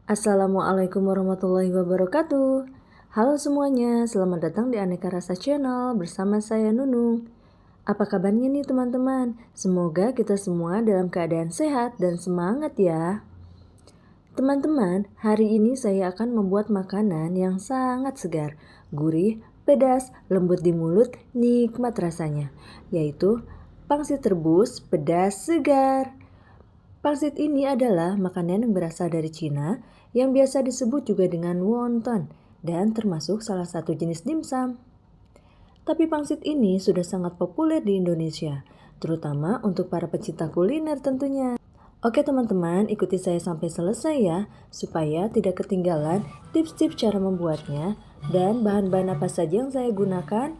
Assalamualaikum warahmatullahi wabarakatuh. Halo semuanya, selamat datang di Aneka Rasa Channel bersama saya Nunung. Apa kabarnya nih teman-teman? Semoga kita semua dalam keadaan sehat dan semangat ya. Teman-teman, hari ini saya akan membuat makanan yang sangat segar, gurih, pedas, lembut di mulut, nikmat rasanya, yaitu pangsit rebus pedas segar. Pangsit ini adalah makanan yang berasal dari Cina yang biasa disebut juga dengan wonton dan termasuk salah satu jenis dimsum. Tapi pangsit ini sudah sangat populer di Indonesia, terutama untuk para pecinta kuliner tentunya. Oke teman-teman, ikuti saya sampai selesai ya, supaya tidak ketinggalan tips-tips cara membuatnya dan bahan-bahan apa saja yang saya gunakan.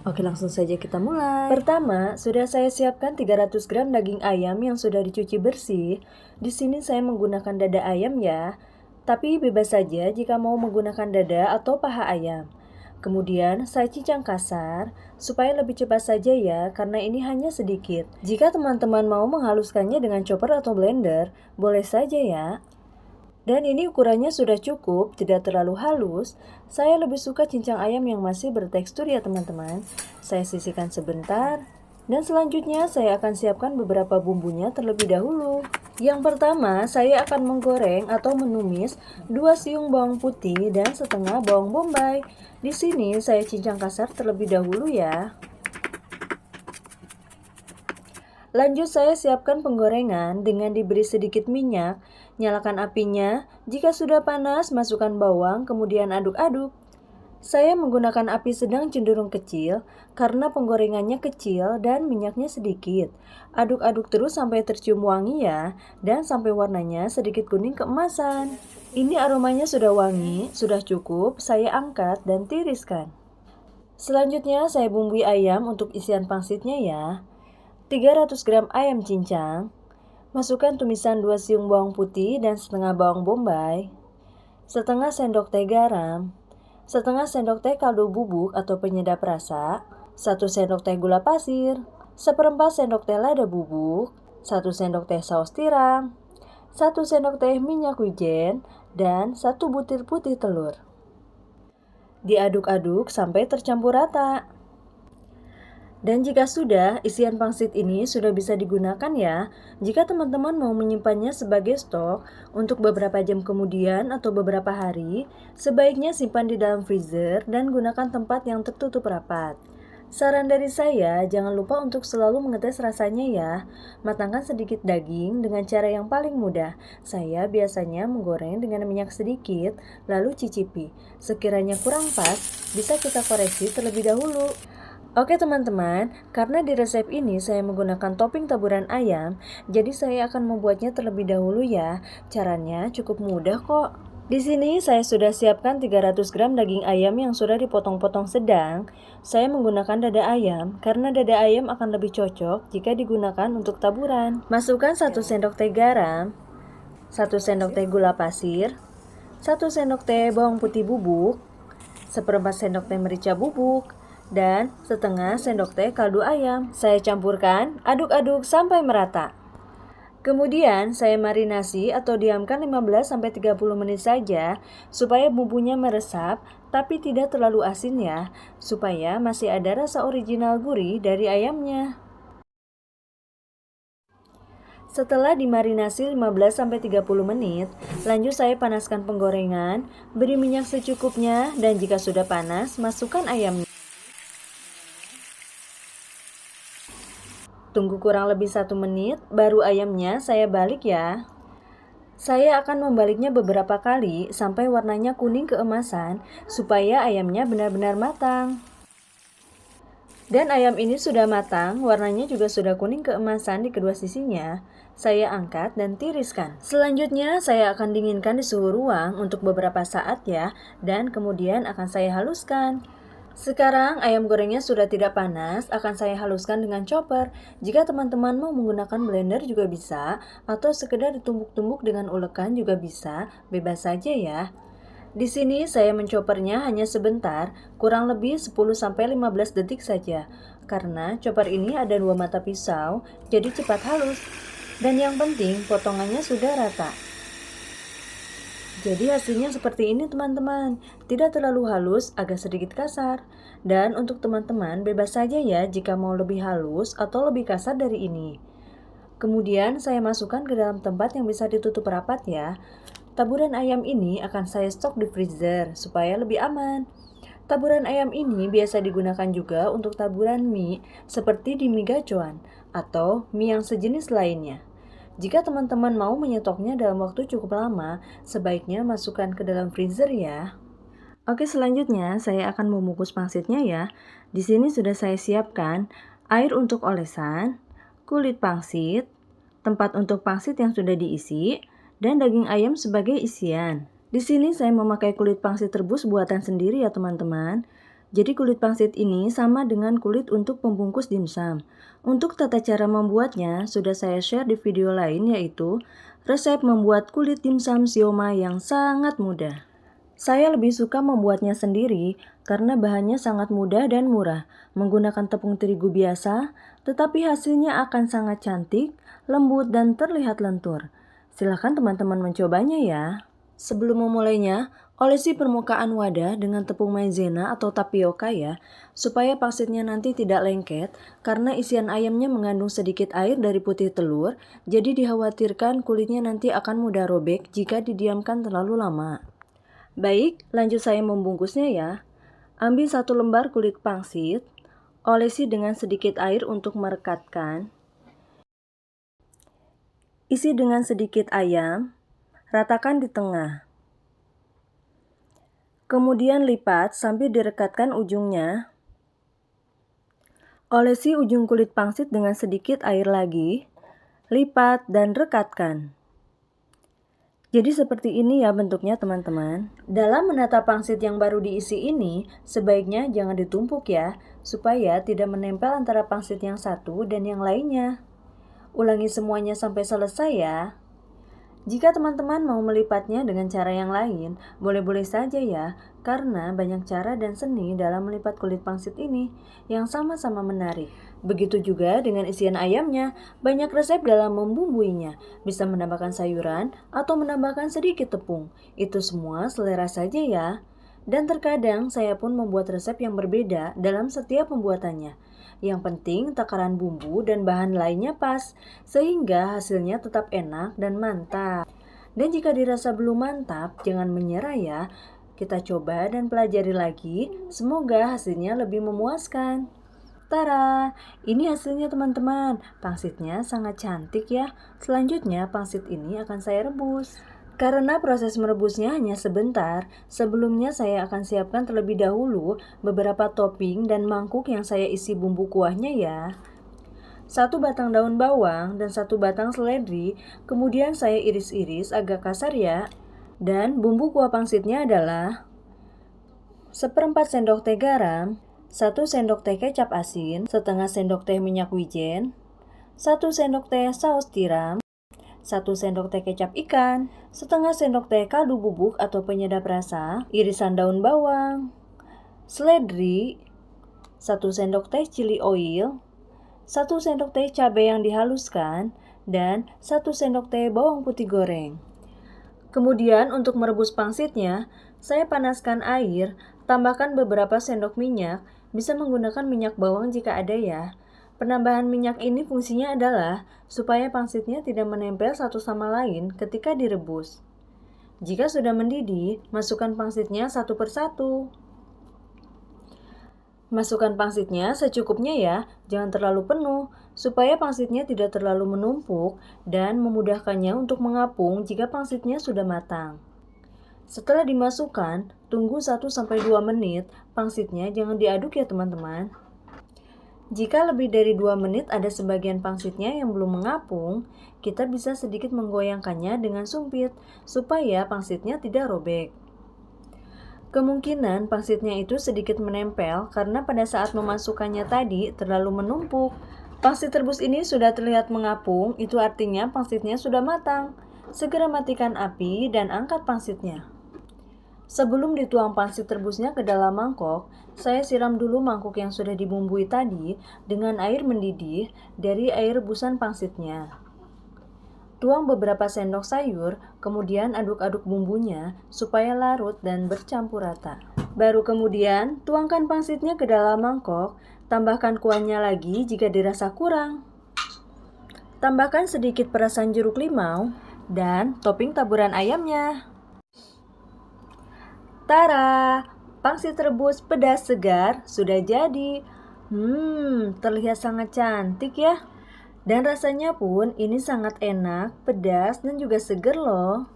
Oke, langsung saja kita mulai. Pertama, sudah saya siapkan 300 gram daging ayam yang sudah dicuci bersih. Di sini saya menggunakan dada ayam ya. Tapi bebas saja jika mau menggunakan dada atau paha ayam. Kemudian saya cincang kasar supaya lebih cepat saja ya, karena ini hanya sedikit. Jika teman-teman mau menghaluskannya dengan chopper atau blender, boleh saja ya. Dan ini ukurannya sudah cukup, tidak terlalu halus. Saya lebih suka cincang ayam yang masih bertekstur ya teman-teman. Saya sisihkan sebentar. Dan selanjutnya saya akan siapkan beberapa bumbunya terlebih dahulu. Yang pertama, saya akan menggoreng atau menumis 2 siung bawang putih dan setengah bawang bombay. Di sini saya cincang kasar terlebih dahulu ya. Lanjut saya siapkan penggorengan dengan diberi sedikit minyak. Nyalakan apinya. Jika sudah panas, masukkan bawang, kemudian aduk-aduk. Saya menggunakan api sedang cenderung kecil karena penggorengannya kecil dan minyaknya sedikit. Aduk-aduk terus sampai tercium wangi ya, dan sampai warnanya sedikit kuning keemasan. Ini aromanya sudah wangi, sudah cukup, saya angkat dan tiriskan. Selanjutnya saya bumbui ayam untuk isian pangsitnya ya. 300 gram ayam cincang, masukkan tumisan 2 siung bawang putih dan setengah bawang bombay, setengah sendok teh garam, setengah sendok teh kaldu bubuk atau penyedap rasa, 1 sendok teh gula pasir, seperempat sendok teh lada bubuk, 1 sendok teh saus tiram, 1 sendok teh minyak wijen, dan 1 butir putih telur. Diaduk-aduk sampai tercampur rata. Dan jika sudah, isian pangsit ini sudah bisa digunakan ya. Jika teman-teman mau menyimpannya sebagai stok untuk beberapa jam kemudian atau beberapa hari, sebaiknya simpan di dalam freezer dan gunakan tempat yang tertutup rapat. Saran dari saya, jangan lupa untuk selalu mengetes rasanya ya. Matangkan sedikit daging dengan cara yang paling mudah. Saya biasanya menggoreng dengan minyak sedikit, lalu cicipi. Sekiranya kurang pas, bisa kita koreksi terlebih dahulu. Oke teman-teman, karena di resep ini saya menggunakan topping taburan ayam, jadi saya akan membuatnya terlebih dahulu ya. Caranya cukup mudah kok. Di sini saya sudah siapkan 300 gram daging ayam yang sudah dipotong-potong sedang. Saya menggunakan dada ayam karena dada ayam akan lebih cocok jika digunakan untuk taburan. Masukkan 1 sendok teh garam, 1 sendok teh gula pasir, 1 sendok teh bawang putih bubuk, seperempat sendok teh merica bubuk, dan setengah sendok teh kaldu ayam. Saya campurkan, aduk-aduk sampai merata. Kemudian saya marinasi atau diamkan 15-30 menit saja supaya bumbunya meresap tapi tidak terlalu asin ya, supaya masih ada rasa original gurih dari ayamnya. Setelah dimarinasi 15-30 menit, lanjut saya panaskan penggorengan, beri minyak secukupnya, dan jika sudah panas, masukkan ayamnya. Tunggu kurang lebih 1 menit, baru ayamnya saya balik ya. Saya akan membaliknya beberapa kali sampai warnanya kuning keemasan supaya ayamnya benar-benar matang. Dan ayam ini sudah matang, warnanya juga sudah kuning keemasan di kedua sisinya. Saya angkat dan tiriskan. Selanjutnya saya akan dinginkan di suhu ruang untuk beberapa saat ya, dan kemudian akan saya haluskan. Sekarang ayam gorengnya sudah tidak panas, akan saya haluskan dengan chopper. Jika teman-teman mau menggunakan blender juga bisa, atau sekedar ditumbuk-tumbuk dengan ulekan juga bisa, bebas saja ya. Di sini saya menchoppernya hanya sebentar, kurang lebih 10-15 detik saja. Karena chopper ini ada 2 mata pisau, jadi cepat halus. Dan yang penting potongannya sudah rata. Jadi hasilnya seperti ini teman-teman, tidak terlalu halus, agak sedikit kasar. Dan untuk teman-teman bebas saja ya jika mau lebih halus atau lebih kasar dari ini. Kemudian saya masukkan ke dalam tempat yang bisa ditutup rapat ya. Taburan ayam ini akan saya stok di freezer supaya lebih aman. Taburan ayam ini biasa digunakan juga untuk taburan mie seperti di mie gacoan atau mie yang sejenis lainnya. Jika teman-teman mau menyetoknya dalam waktu cukup lama, sebaiknya masukkan ke dalam freezer ya. Oke, selanjutnya saya akan membungkus pangsitnya ya. Di sini sudah saya siapkan air untuk olesan, kulit pangsit, tempat untuk pangsit yang sudah diisi, dan daging ayam sebagai isian. Di sini saya memakai kulit pangsit rebus buatan sendiri ya teman-teman. Jadi kulit pangsit ini sama dengan kulit untuk pembungkus dimsum. Untuk tata cara membuatnya sudah saya share di video lain, yaitu resep membuat kulit dimsum siomay yang sangat mudah. Saya lebih suka membuatnya sendiri karena bahannya sangat mudah dan murah, menggunakan tepung terigu biasa, tetapi hasilnya akan sangat cantik, lembut, dan terlihat lentur. Silahkan teman-teman mencobanya ya. Sebelum memulainya, olesi permukaan wadah dengan tepung maizena atau tapioka ya, supaya pangsitnya nanti tidak lengket, karena isian ayamnya mengandung sedikit air dari putih telur, jadi dikhawatirkan kulitnya nanti akan mudah robek jika didiamkan terlalu lama. Baik, lanjut saya membungkusnya ya. Ambil 1 lembar kulit pangsit, olesi dengan sedikit air untuk merekatkan. Isi dengan sedikit ayam, ratakan di tengah. Kemudian lipat sambil direkatkan ujungnya. Olesi ujung kulit pangsit dengan sedikit air lagi, lipat dan rekatkan. Jadi seperti ini ya bentuknya teman-teman. Dalam menata pangsit yang baru diisi ini, sebaiknya jangan ditumpuk ya, supaya tidak menempel antara pangsit yang satu dan yang lainnya. Ulangi semuanya sampai selesai ya. Jika teman-teman mau melipatnya dengan cara yang lain, boleh-boleh saja ya, karena banyak cara dan seni dalam melipat kulit pangsit ini yang sama-sama menarik. Begitu juga dengan isian ayamnya, banyak resep dalam membumbuinya, bisa menambahkan sayuran atau menambahkan sedikit tepung. Itu semua selera saja ya. Dan terkadang saya pun membuat resep yang berbeda dalam setiap pembuatannya. Yang penting takaran bumbu dan bahan lainnya pas, sehingga hasilnya tetap enak dan mantap. Dan jika dirasa belum mantap, jangan menyerah ya. Kita coba dan pelajari lagi, semoga hasilnya lebih memuaskan. Tara, ini hasilnya teman-teman. Pangsitnya sangat cantik ya. Selanjutnya pangsit ini akan saya rebus. Karena proses merebusnya hanya sebentar, sebelumnya saya akan siapkan terlebih dahulu beberapa topping dan mangkuk yang saya isi bumbu kuahnya ya. 1 batang daun bawang dan 1 batang seledri, kemudian saya iris-iris agak kasar ya. Dan bumbu kuah pangsitnya adalah 1/4 sendok teh garam, 1 sendok teh kecap asin, setengah sendok teh minyak wijen, 1 sendok teh saus tiram, 1 sendok teh kecap ikan, setengah sendok teh kaldu bubuk atau penyedap rasa, irisan daun bawang, seledri, 1 sendok teh chili oil, 1 sendok teh cabai yang dihaluskan, dan 1 sendok teh bawang putih goreng. Kemudian untuk merebus pangsitnya, saya panaskan air, tambahkan beberapa sendok minyak, bisa menggunakan minyak bawang jika ada ya. Penambahan minyak ini fungsinya adalah supaya pangsitnya tidak menempel satu sama lain ketika direbus. Jika sudah mendidih, masukkan pangsitnya satu persatu. Masukkan pangsitnya secukupnya ya, jangan terlalu penuh, supaya pangsitnya tidak terlalu menumpuk dan memudahkannya untuk mengapung jika pangsitnya sudah matang. Setelah dimasukkan, tunggu 1-2 menit, pangsitnya jangan diaduk ya teman-teman. Jika lebih dari 2 menit ada sebagian pangsitnya yang belum mengapung, kita bisa sedikit menggoyangkannya dengan sumpit, supaya pangsitnya tidak robek. Kemungkinan pangsitnya itu sedikit menempel karena pada saat memasukkannya tadi terlalu menumpuk. Pangsit rebus ini sudah terlihat mengapung, itu artinya pangsitnya sudah matang. Segera matikan api dan angkat pangsitnya. Sebelum dituang pangsit rebusnya ke dalam mangkok, saya siram dulu mangkuk yang sudah dibumbui tadi dengan air mendidih dari air rebusan pangsitnya. Tuang beberapa sendok sayur, kemudian aduk-aduk bumbunya supaya larut dan bercampur rata. Baru kemudian tuangkan pangsitnya ke dalam mangkok, tambahkan kuahnya lagi jika dirasa kurang. Tambahkan sedikit perasan jeruk limau dan topping taburan ayamnya. Tara, pangsit rebus pedas segar sudah jadi. Terlihat sangat cantik ya. Dan rasanya pun ini sangat enak, pedas, dan juga seger loh.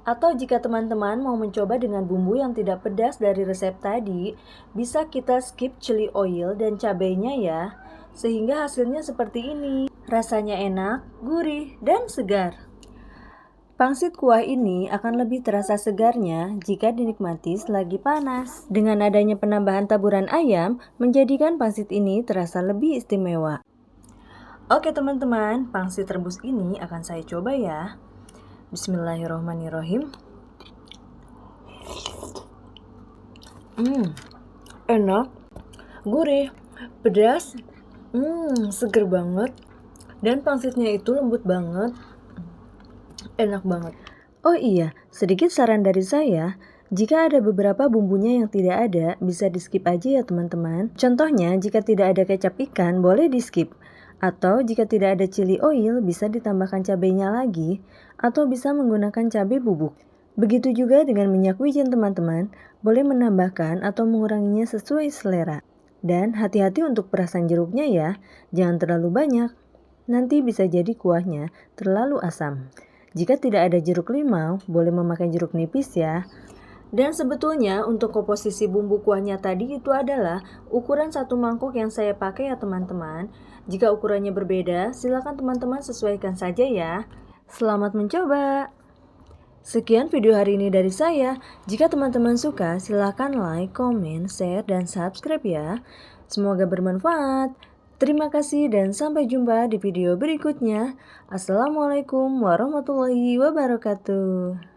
Atau jika teman-teman mau mencoba dengan bumbu yang tidak pedas dari resep tadi, bisa kita skip chili oil dan cabenya ya. Sehingga hasilnya seperti ini. Rasanya enak, gurih, dan segar. Pangsit kuah ini akan lebih terasa segarnya jika dinikmati selagi panas. Dengan adanya penambahan taburan ayam, menjadikan pangsit ini terasa lebih istimewa. Oke teman-teman, pangsit rebus ini akan saya coba ya. Bismillahirrohmanirrohim. Enak, gurih, pedas, seger banget. Dan pangsitnya itu lembut banget. Enak banget. Oh iya, sedikit saran dari saya. Jika ada beberapa bumbunya yang tidak ada, bisa di skip aja ya teman-teman. Contohnya, jika tidak ada kecap ikan, boleh di skip. Atau jika tidak ada chili oil, bisa ditambahkan cabenya lagi. Atau bisa menggunakan cabai bubuk. Begitu juga dengan minyak wijen teman-teman, boleh menambahkan atau menguranginya sesuai selera. Dan hati-hati untuk perasan jeruknya ya, jangan terlalu banyak. Nanti bisa jadi kuahnya terlalu asam. Jika tidak ada jeruk limau, boleh memakai jeruk nipis ya. Dan sebetulnya untuk komposisi bumbu kuahnya tadi itu adalah ukuran satu mangkok yang saya pakai ya teman-teman. Jika ukurannya berbeda, silakan teman-teman sesuaikan saja ya. Selamat mencoba! Sekian video hari ini dari saya. Jika teman-teman suka, silakan like, komen, share, dan subscribe ya. Semoga bermanfaat. Terima kasih dan sampai jumpa di video berikutnya. Assalamualaikum warahmatullahi wabarakatuh.